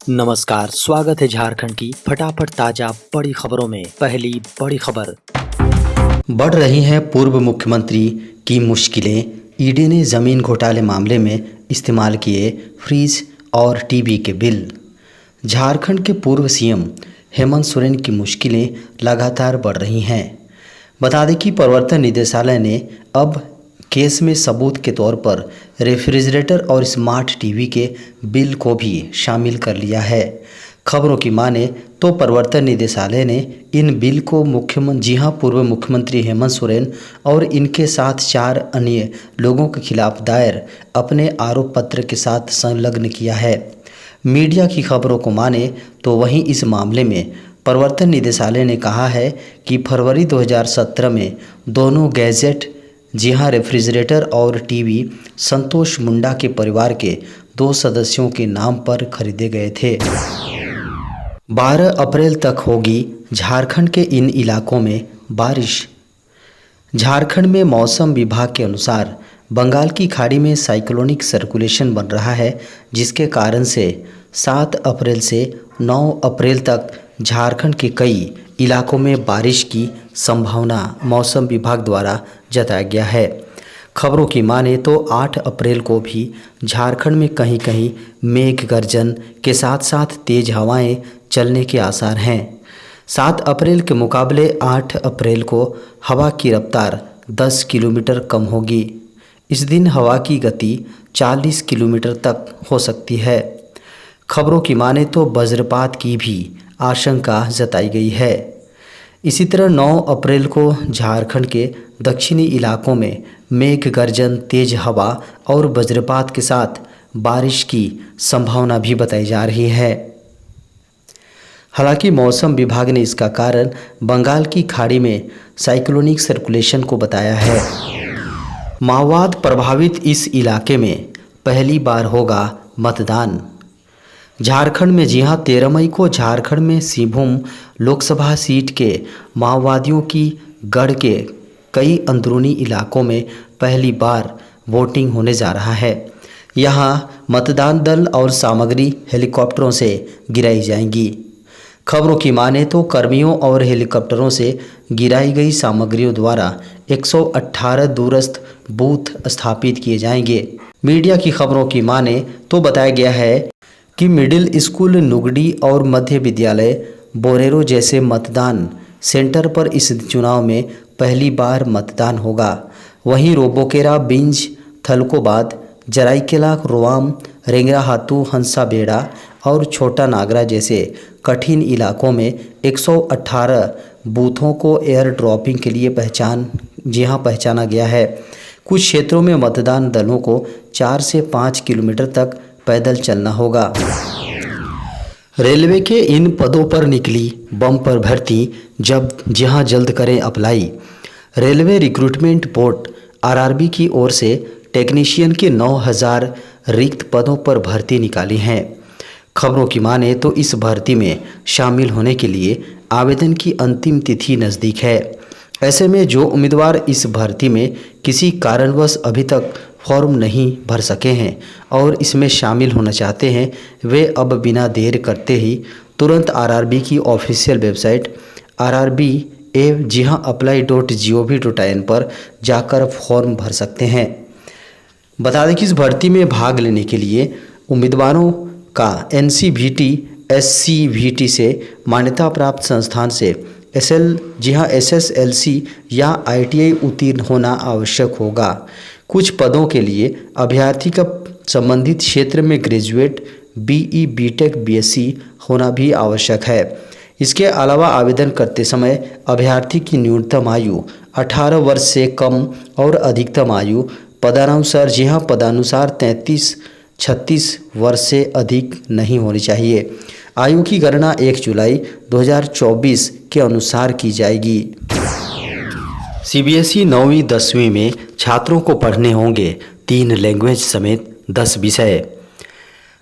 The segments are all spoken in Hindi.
नमस्कार, स्वागत है झारखंड की फटाफट ताजा बड़ी खबरों में। पहली बड़ी खबर। बढ़ रही हैं पूर्व मुख्यमंत्री की मुश्किलें। ईडी ने जमीन घोटाले मामले में इस्तेमाल किए फ्रिज और टीवी के बिल। झारखंड के पूर्व सीएम हेमंत सोरेन की मुश्किलें लगातार बढ़ रही हैं। बता दें कि प्रवर्तन निदेशालय ने अब केस में सबूत के तौर पर रेफ्रिजरेटर और स्मार्ट टीवी के बिल को भी शामिल कर लिया है। खबरों की माने तो प्रवर्तन निदेशालय ने इन बिल को पूर्व मुख्यमंत्री हेमंत सोरेन और इनके साथ 4 अन्य लोगों के खिलाफ दायर अपने आरोप पत्र के साथ संलग्न किया है। मीडिया की खबरों को माने तो वहीं इस मामले में प्रवर्तन निदेशालय ने कहा है कि फरवरी 2017 में दोनों गैजेट रेफ्रिजरेटर और टीवी संतोष मुंडा के परिवार के 2 सदस्यों के नाम पर खरीदे गए थे। 12 अप्रैल तक होगी झारखंड के इन इलाकों में बारिश। झारखंड में मौसम विभाग के अनुसार बंगाल की खाड़ी में साइक्लोनिक सर्कुलेशन बन रहा है, जिसके कारण से 7 अप्रैल से 9 अप्रैल तक झारखंड के कई इलाकों में बारिश की संभावना मौसम विभाग द्वारा जताया गया है। खबरों की माने तो 8 अप्रैल को भी झारखंड में कहीं कहीं मेघ गर्जन के साथ साथ तेज हवाएं चलने के आसार हैं। 7 अप्रैल के मुकाबले 8 अप्रैल को हवा की रफ्तार 10 किलोमीटर कम होगी। इस दिन हवा की गति 40 किलोमीटर तक हो सकती है। खबरों की माने तो वज्रपात की भी आशंका जताई गई है। इसी तरह 9 अप्रैल को झारखंड के दक्षिणी इलाकों में मेघ गर्जन, तेज हवा और वज्रपात के साथ बारिश की संभावना भी बताई जा रही है। हालांकि मौसम विभाग ने इसका कारण बंगाल की खाड़ी में साइक्लोनिक सर्कुलेशन को बताया है। माओवाद प्रभावित इस इलाके में पहली बार होगा मतदान। झारखंड में 13 मई को झारखंड में सिंहभूम लोकसभा सीट के माओवादियों की गढ़ के कई अंदरूनी इलाकों में पहली बार वोटिंग होने जा रहा है। यहां मतदान दल और सामग्री हेलीकॉप्टरों से गिराई जाएंगी। खबरों की माने तो कर्मियों और हेलीकॉप्टरों से गिराई गई सामग्रियों द्वारा 118 दूरस्थ बूथ स्थापित किए जाएंगे। मीडिया की खबरों की माने तो बताया गया है कि मिडिल स्कूल नुगड़ी और मध्य विद्यालय बोरेरो जैसे मतदान सेंटर पर इस चुनाव में पहली बार मतदान होगा। वहीं रोबोकेरा, बिंज, थलकोबाद, जराईकेला, रोवाम, रेंगराहातू, हंसाबेड़ा और छोटा नागरा जैसे कठिन इलाकों में 118 बूथों को एयर ड्रॉपिंग के लिए पहचाना गया है। कुछ क्षेत्रों में मतदान दलों को 4 से 5 किलोमीटर तक पैदल चलना होगा। रेलवे के इन पदों पर निकली बम्पर भर्ती, जहां जल्द करें apply. Railway recruitment board RRB की ओर से टेक्नीशियन के 9000 रिक्त पदों पर भर्ती निकाली हैं। खबरों की माने तो इस भर्ती में शामिल होने के लिए आवेदन की अंतिम तिथि नज़दीक है। ऐसे में जो उम्मीदवार इस भर्ती में किसी कारणवश अभी तक फॉर्म नहीं भर सके हैं और इसमें शामिल होना चाहते हैं, वे अब बिना देर करते ही तुरंत आरआरबी की ऑफिशियल वेबसाइट apply.gov.in पर जाकर फॉर्म भर सकते हैं। बता दें कि इस भर्ती में भाग लेने के लिए उम्मीदवारों का NCVT, SCVT से मान्यता प्राप्त संस्थान से SSLC या ITI उत्तीर्ण होना आवश्यक होगा। कुछ पदों के लिए अभ्यर्थी का संबंधित क्षेत्र में ग्रेजुएट, BE, BTech, BSc होना भी आवश्यक है। इसके अलावा आवेदन करते समय अभ्यर्थी की न्यूनतम आयु 18 वर्ष से कम और अधिकतम आयु पदानुसार 33-36 वर्ष से अधिक नहीं होनी चाहिए। आयु की गणना 1 जुलाई 2024 के अनुसार की जाएगी। CBSE 9वीं 10वीं में छात्रों को पढ़ने होंगे 3 लैंग्वेज समेत 10 विषय।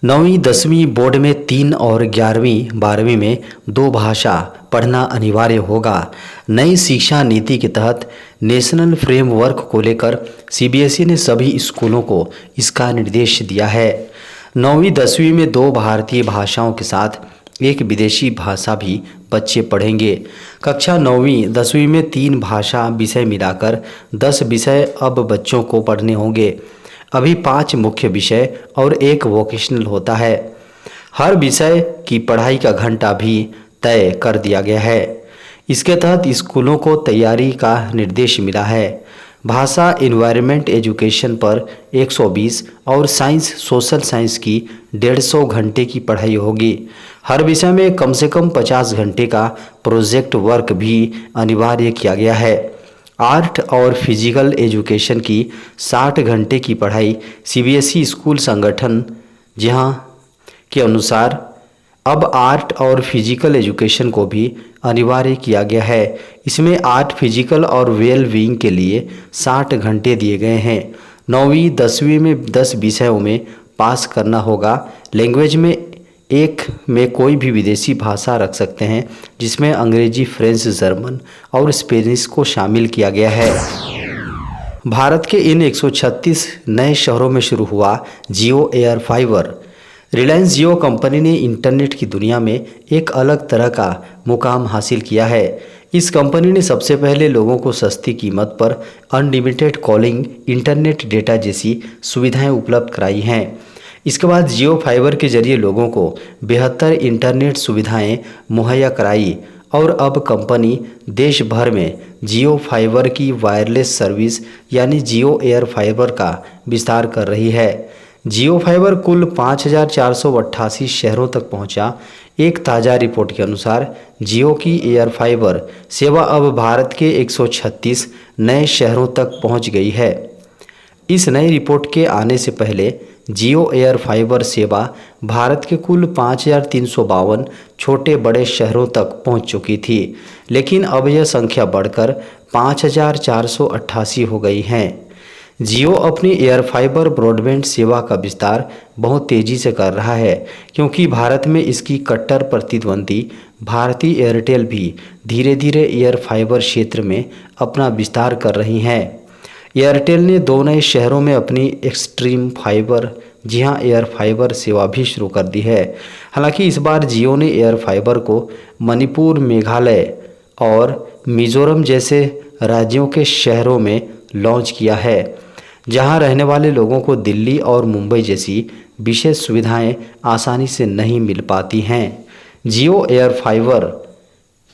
9वीं 10वीं बोर्ड में 3 और 11वीं 12वीं में 2 भाषा पढ़ना अनिवार्य होगा। नई शिक्षा नीति के तहत नेशनल फ्रेमवर्क को लेकर CBSE ने सभी स्कूलों को इसका निर्देश दिया है। 9वीं 10वीं में 2 भारतीय भाषाओं के साथ एक विदेशी भाषा भी बच्चे पढ़ेंगे। कक्षा 9वीं 10वीं में 3 भाषा विषय मिलाकर 10 विषय अब बच्चों को पढ़ने होंगे। अभी 5 मुख्य विषय और 1 वोकेशनल होता है। हर विषय की पढ़ाई का घंटा भी तय कर दिया गया है। इसके तहत स्कूलों को तैयारी का निर्देश मिला है। भाषा एनवायरनमेंट एजुकेशन पर 120 और साइंस सोशल साइंस की 150 घंटे की पढ़ाई होगी। हर विषय में कम से कम 50 घंटे का प्रोजेक्ट वर्क भी अनिवार्य किया गया है। आर्ट और फिजिकल एजुकेशन की 60 घंटे की पढ़ाई सीबीएसई स्कूल संगठन जहां के अनुसार अब आर्ट और फिजिकल एजुकेशन को भी अनिवार्य किया गया है। इसमें आर्ट, फिजिकल और वेल बीइंग के लिए 60 घंटे दिए गए हैं। 9वीं 10वीं में 10 विषयों में पास करना होगा। लैंग्वेज में 1 में कोई भी विदेशी भाषा रख सकते हैं, जिसमें अंग्रेजी, फ्रेंच, जर्मन और स्पेनिश को शामिल किया गया है। भारत के इन 136 नए शहरों में शुरू हुआ जियो एयर फाइबर। रिलायंस जियो कंपनी ने इंटरनेट की दुनिया में एक अलग तरह का मुकाम हासिल किया है। इस कंपनी ने सबसे पहले लोगों को सस्ती कीमत पर अनलिमिटेड कॉलिंग, इंटरनेट डेटा जैसी सुविधाएं उपलब्ध कराई हैं। इसके बाद जियो फाइबर के जरिए लोगों को बेहतर इंटरनेट सुविधाएं मुहैया कराई और अब कंपनी देश भर में जियो फाइबर की वायरलेस सर्विस यानी जियो एयर फाइबर का विस्तार कर रही है। जियो फाइबर कुल 5,488 शहरों तक पहुंचा। एक ताज़ा रिपोर्ट के अनुसार जियो की एयर फाइबर सेवा अब भारत के 136 नए शहरों तक पहुंच गई है। इस नई रिपोर्ट के आने से पहले जियो एयर फाइबर सेवा भारत के कुल 5,352 छोटे बड़े शहरों तक पहुंच चुकी थी, लेकिन अब यह संख्या बढ़कर 5,488 हो गई है। जियो अपनी एयर फाइबर ब्रॉडबैंड सेवा का विस्तार बहुत तेज़ी से कर रहा है, क्योंकि भारत में इसकी कट्टर प्रतिद्वंदी भारती एयरटेल भी धीरे धीरे एयर फाइबर क्षेत्र में अपना विस्तार कर रही हैं। एयरटेल ने 2 नए शहरों में अपनी एक्सट्रीम फाइबर एयर फाइबर सेवा भी शुरू कर दी है। हालांकि इस बार जियो ने एयर फाइबर को मणिपुर, मेघालय और मिजोरम जैसे राज्यों के शहरों में लॉन्च किया है, जहां रहने वाले लोगों को दिल्ली और मुंबई जैसी विशेष सुविधाएं आसानी से नहीं मिल पाती हैं। जियो एयर फाइबर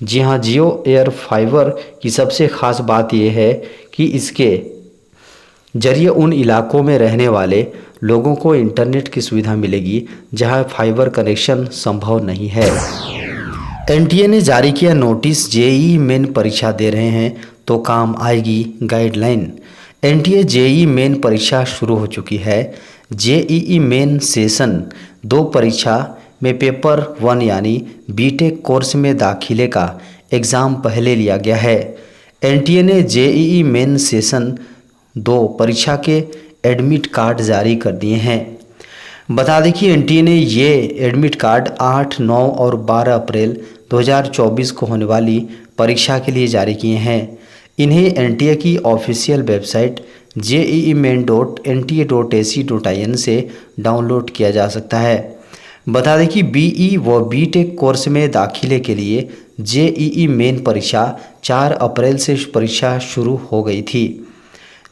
जियो एयर फाइबर की सबसे ख़ास बात यह है कि इसके जरिए उन इलाकों में रहने वाले लोगों को इंटरनेट की सुविधा मिलेगी जहां फाइबर कनेक्शन संभव नहीं है। एनटीए ने जारी किया नोटिस, जेईई मेन परीक्षा दे रहे हैं तो काम आएगी गाइडलाइन। एनटीए जेईई मेन परीक्षा शुरू हो चुकी है। जेईई मेन सेशन 2 परीक्षा में पेपर 1 यानी बीटेक कोर्स में दाखिले का एग्ज़ाम पहले लिया गया है। एनटीए ने जेईई मेन सेशन 2 परीक्षा के एडमिट कार्ड जारी कर दिए हैं। बता दें कि एनटीए ने ये एडमिट कार्ड 8, 9 और 12 अप्रैल 2024 को होने वाली परीक्षा के लिए जारी किए हैं। इन्हें एनटीए की ऑफिशियल वेबसाइट jeimain.nta.ac.in से डाउनलोड किया जा सकता है। बता दें कि बीई व बीटेक कोर्स में दाखिले के लिए जेईई मेन परीक्षा 4 अप्रैल से परीक्षा शुरू हो गई थी।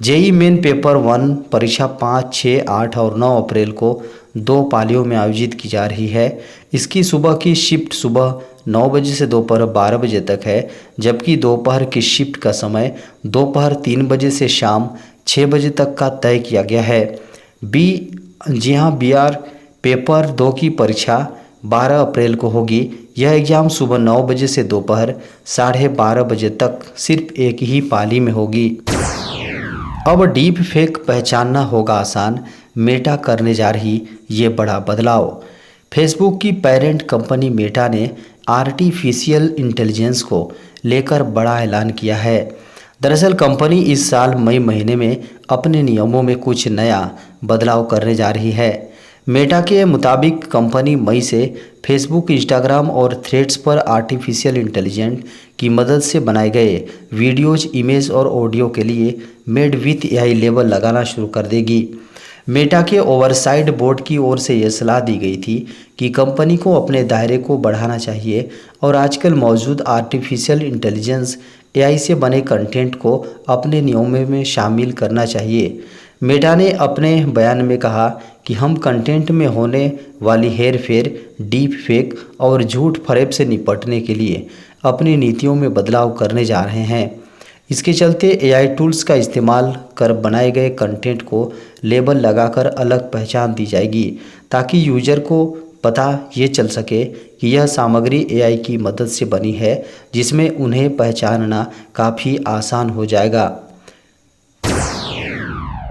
जेईई मेन पेपर 1 परीक्षा 5, 6, 8 और 9 अप्रैल को 2 पालियों में आयोजित की जा रही है। इसकी सुबह की शिफ्ट सुबह 9 बजे से दोपहर 12 बजे तक है, जबकि दोपहर की शिफ्ट का समय दोपहर 3 बजे से शाम 6 बजे तक का तय किया गया है। बीआर पेपर 2 की परीक्षा 12 अप्रैल को होगी। यह एग्ज़ाम सुबह 9 बजे से दोपहर 12:30 बजे तक सिर्फ एक ही पाली में होगी। अब डीप फेक पहचानना होगा आसान, मेटा करने जा रही ये बड़ा बदलाव। फेसबुक की पेरेंट कंपनी मेटा ने आर्टिफिशियल इंटेलिजेंस को लेकर बड़ा ऐलान किया है। दरअसल कंपनी इस साल मई महीने में अपने नियमों में कुछ नया बदलाव करने जा रही है। मेटा के मुताबिक कंपनी मई से फेसबुक, इंस्टाग्राम और थ्रेड्स पर आर्टिफिशियल इंटेलिजेंस की मदद से बनाए गए वीडियोज, इमेज और ऑडियो के लिए मेड विथ एआई लेबल लगाना शुरू कर देगी। मेटा के ओवरसाइट बोर्ड की ओर से यह सलाह दी गई थी कि कंपनी को अपने दायरे को बढ़ाना चाहिए और आजकल मौजूद आर्टिफिशियल इंटेलिजेंस एआई से बने कंटेंट को अपने नियमों में शामिल करना चाहिए। मेटा ने अपने बयान में कहा कि हम कंटेंट में होने वाली हेरफेर, डीप फेक और झूठ फरेब से निपटने के लिए अपनी नीतियों में बदलाव करने जा रहे हैं। इसके चलते एआई टूल्स का इस्तेमाल कर बनाए गए कंटेंट को लेबल लगाकर अलग पहचान दी जाएगी, ताकि यूजर को पता ये चल सके कि यह सामग्री एआई की मदद से बनी है, जिसमें उन्हें पहचानना काफ़ी आसान हो जाएगा।